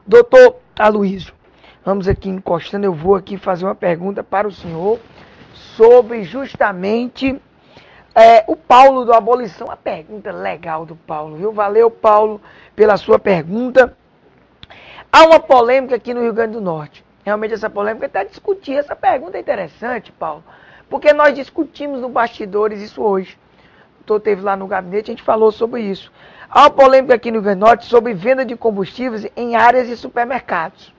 Doutor Aloysio, vamos aqui encostando, eu vou aqui fazer uma pergunta para o senhor sobre justamente o Paulo do Abolição. Uma pergunta legal do Paulo, viu? Valeu, Paulo, pela sua pergunta. Há uma polêmica aqui no Rio Grande do Norte. Realmente essa polêmica está discutida. Essa pergunta é interessante, Paulo, porque nós discutimos no bastidores isso hoje. O doutor esteve lá no gabinete, a gente falou sobre isso. Há uma polêmica aqui no Rio Grande do Norte sobre venda de combustíveis em áreas de supermercados.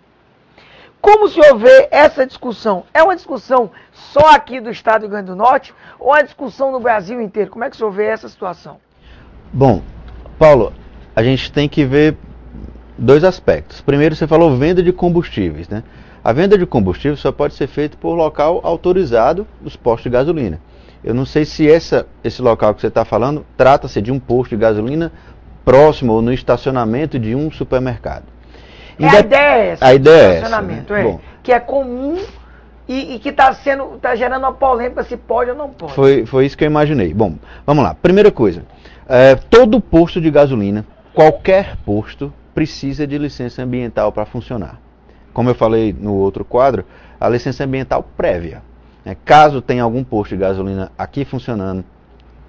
Como o senhor vê essa discussão? É uma discussão só aqui do estado do Rio Grande do Norte ou é uma discussão no Brasil inteiro? Como é que o senhor vê essa situação? Bom, Paulo, a gente tem que ver dois aspectos. Primeiro, você falou venda de combustíveis, né? A venda de combustíveis só pode ser feita por local autorizado dos postos de gasolina. Eu não sei se esse local que você está falando trata-se de um posto de gasolina próximo ou no estacionamento de um supermercado. A ideia é essa, a ideia é estacionamento, essa, né? Bom, que é comum e que está gerando uma polêmica se pode ou não pode. Foi isso que eu imaginei. Bom, vamos lá. Primeira coisa, todo posto de gasolina, qualquer posto, precisa de licença ambiental para funcionar. Como eu falei no outro quadro, a licença ambiental prévia. Caso tenha algum posto de gasolina aqui funcionando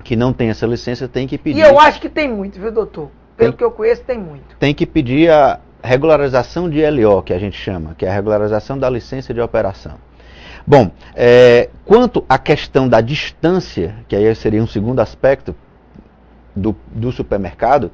que não tem essa licença, tem que pedir. E eu acho que tem muito, viu, doutor? Pelo que eu conheço, tem muito. Tem que pedir a regularização de LO, que a gente chama, que é a regularização da licença de operação. Bom, quanto à questão da distância, que aí seria um segundo aspecto do supermercado,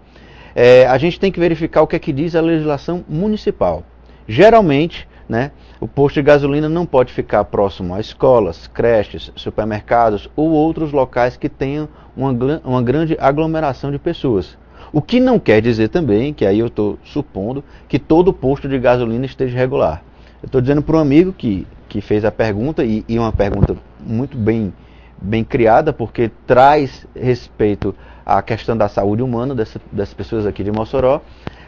a gente tem que verificar o que é que diz a legislação municipal. Geralmente, né, o posto de gasolina não pode ficar próximo a escolas, creches, supermercados ou outros locais que tenham uma grande aglomeração de pessoas. O que não quer dizer também, que aí eu estou supondo, que todo posto de gasolina esteja regular. Eu estou dizendo para um amigo que fez a pergunta, e uma pergunta muito bem criada, porque traz respeito à questão da saúde humana das pessoas aqui de Mossoró.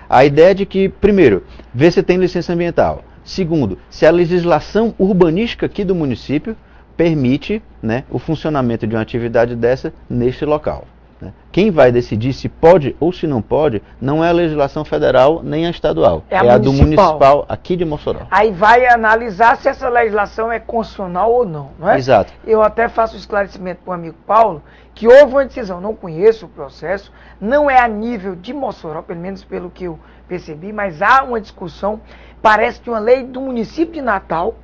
A ideia de que, primeiro, ver se tem licença ambiental. Segundo, se a legislação urbanística aqui do município permite, né, o funcionamento de uma atividade dessa neste local. Né? Quem vai decidir se pode ou se não pode não é a legislação federal nem a estadual. É a do municipal aqui de Mossoró. Aí vai analisar se essa legislação é constitucional ou não, não é? Exato. Eu até faço um esclarecimento para o amigo Paulo, que houve uma decisão, não conheço o processo, não é a nível de Mossoró, pelo menos pelo que eu percebi, mas há uma discussão, parece de uma lei do município de Natal,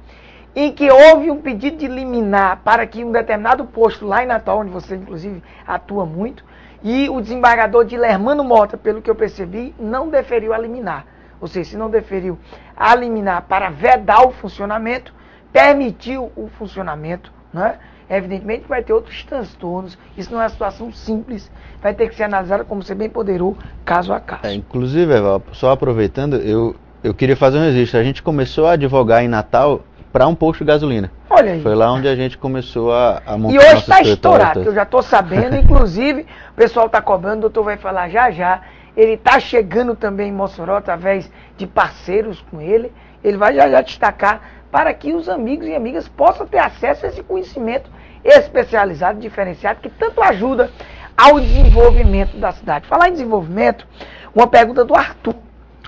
em que houve um pedido de liminar para que um determinado posto lá em Natal, onde você inclusive atua muito, e o desembargador de Lermano Mota, pelo que eu percebi, não deferiu a liminar. Ou seja, se não deferiu a liminar para vedar o funcionamento, permitiu o funcionamento, né? Evidentemente vai ter outros transtornos, isso não é uma situação simples, vai ter que ser analisada, como você bem poderou, caso a caso. Inclusive, Eval, só aproveitando, eu queria fazer um registro. A gente começou a advogar em Natal para um posto de gasolina. Olha aí. Foi lá onde a gente começou a montar. E hoje está estourado, que eu já estou sabendo, inclusive, o pessoal está cobrando, o doutor vai falar já, ele está chegando também em Mossoró, através de parceiros com ele vai já destacar para que os amigos e amigas possam ter acesso a esse conhecimento especializado, diferenciado, que tanto ajuda ao desenvolvimento da cidade. Falar em desenvolvimento, uma pergunta do Arthur,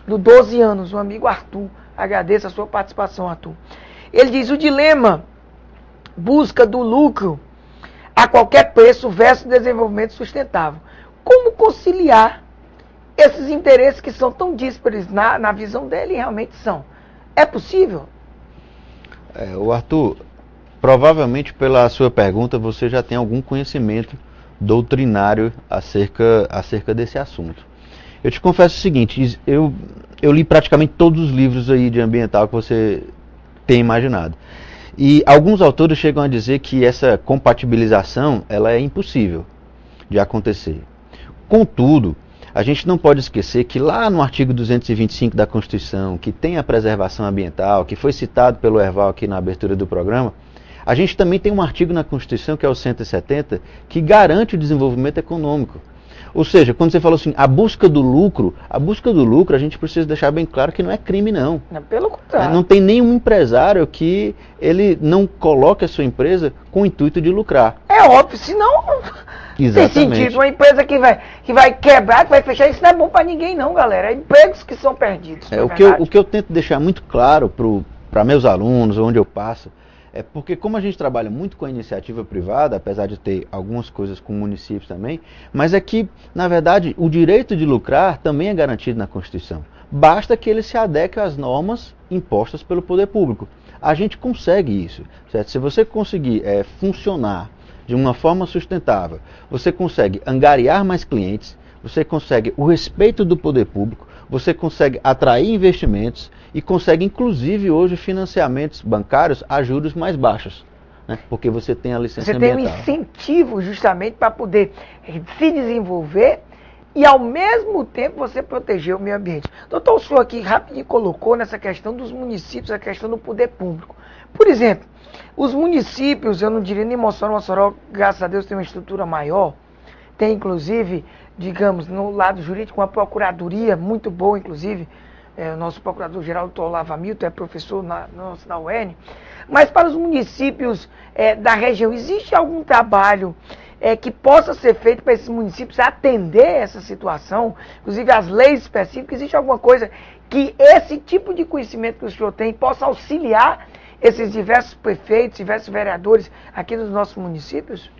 do 12 anos, o amigo Arthur. Agradeço a sua participação, Arthur. Ele diz: o dilema busca do lucro a qualquer preço versus desenvolvimento sustentável. Como conciliar esses interesses que são tão díspares na visão dele, realmente são? É possível? O Arthur, provavelmente pela sua pergunta você já tem algum conhecimento doutrinário acerca desse assunto. Eu te confesso o seguinte, eu li praticamente todos os livros aí de ambiental que você tem imaginado. E alguns autores chegam a dizer que essa compatibilização ela é impossível de acontecer. Contudo, a gente não pode esquecer que lá no artigo 225 da Constituição, que tem a preservação ambiental, que foi citado pelo Erval aqui na abertura do programa, a gente também tem um artigo na Constituição, que é o 170, que garante o desenvolvimento econômico. Ou seja, quando você falou assim, a busca do lucro, a gente precisa deixar bem claro que não é crime, não. Pelo contrário. Não tem nenhum empresário que ele não coloque a sua empresa com o intuito de lucrar. É óbvio, senão Exatamente. tem sentido. Uma empresa que vai quebrar, que vai fechar, isso não é bom para ninguém não, galera. É empregos que são perdidos. O que eu tento deixar muito claro para meus alunos, onde eu passo, é porque como a gente trabalha muito com a iniciativa privada, apesar de ter algumas coisas com municípios também, mas é que, na verdade, o direito de lucrar também é garantido na Constituição. Basta que ele se adeque às normas impostas pelo poder público. A gente consegue isso, certo? Se você conseguir funcionar de uma forma sustentável, você consegue angariar mais clientes, você consegue o respeito do poder público, você consegue atrair investimentos e consegue, inclusive, hoje, financiamentos bancários a juros mais baixos, né? Porque você tem a licença ambiental. Você tem um incentivo justamente para poder se desenvolver e, ao mesmo tempo, você proteger o meio ambiente. Doutor, o senhor aqui rapidinho colocou nessa questão dos municípios, a questão do poder público. Por exemplo, os municípios, eu não diria nem Mossoró, graças a Deus, tem uma estrutura maior, tem, inclusive, digamos, no lado jurídico, uma procuradoria muito boa, inclusive, o nosso procurador-geral, doutor Olavo Hamilton, é professor na UERN. Mas para os municípios da região, existe algum trabalho que possa ser feito para esses municípios atender essa situação? Inclusive as leis específicas, existe alguma coisa que esse tipo de conhecimento que o senhor tem possa auxiliar esses diversos prefeitos, diversos vereadores aqui nos nossos municípios?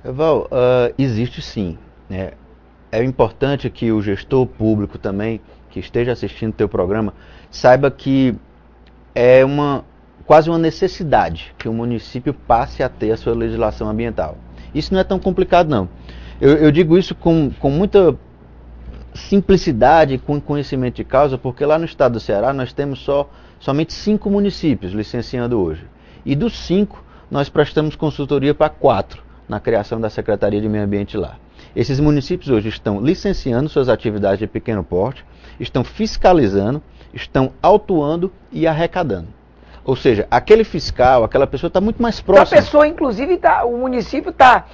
Val, existe sim. É importante que o gestor público também, que esteja assistindo o teu programa, saiba que é quase uma necessidade que o município passe a ter a sua legislação ambiental. Isso não é tão complicado, não. Eu digo isso com muita simplicidade, com conhecimento de causa, porque lá no estado do Ceará nós temos somente 5 municípios licenciando hoje. E dos 5, nós prestamos consultoria para 4 na criação da Secretaria de Meio Ambiente lá. Esses municípios hoje estão licenciando suas atividades de pequeno porte, estão fiscalizando, estão autuando e arrecadando. Ou seja, aquele fiscal, aquela pessoa está muito mais próxima. A pessoa, inclusive, o município está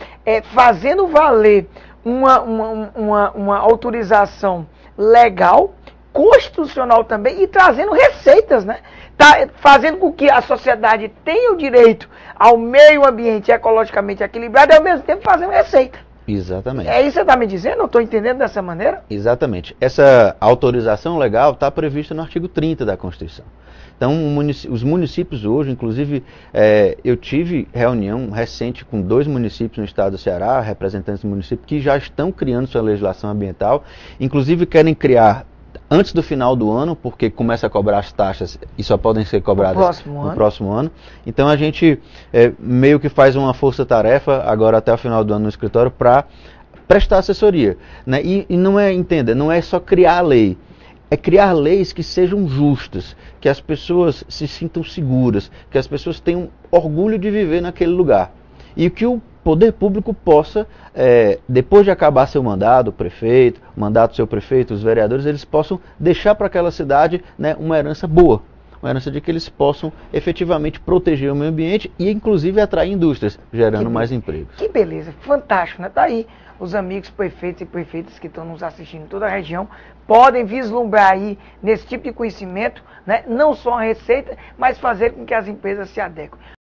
fazendo valer uma autorização legal, constitucional também, e trazendo receitas, né? Está fazendo com que a sociedade tenha o direito ao meio ambiente ecologicamente equilibrado e, ao mesmo tempo, fazendo receita. Exatamente. É isso que você está me dizendo? Eu estou entendendo dessa maneira? Exatamente. Essa autorização legal está prevista no artigo 30 da Constituição. Então, os municípios hoje, inclusive, eu tive reunião recente com 2 municípios no estado do Ceará, representantes do município, que já estão criando sua legislação ambiental, inclusive querem criar antes do final do ano, porque começa a cobrar as taxas e só podem ser cobradas no próximo ano. Então a gente meio que faz uma força-tarefa agora até o final do ano no escritório para prestar assessoria, né? E não entenda, não é só criar a lei, é criar leis que sejam justas, que as pessoas se sintam seguras, que as pessoas tenham orgulho de viver naquele lugar. E que o poder público possa, depois de acabar seu mandato, o prefeito, o mandato do seu prefeito, os vereadores, eles possam deixar para aquela cidade, né, uma herança boa. Uma herança de que eles possam efetivamente proteger o meio ambiente e inclusive atrair indústrias, gerando mais empregos. Que beleza, fantástico, né? Tá aí os amigos prefeitos e prefeitas que estão nos assistindo em toda a região, podem vislumbrar aí nesse tipo de conhecimento, né? Não só a receita, mas fazer com que as empresas se adequem.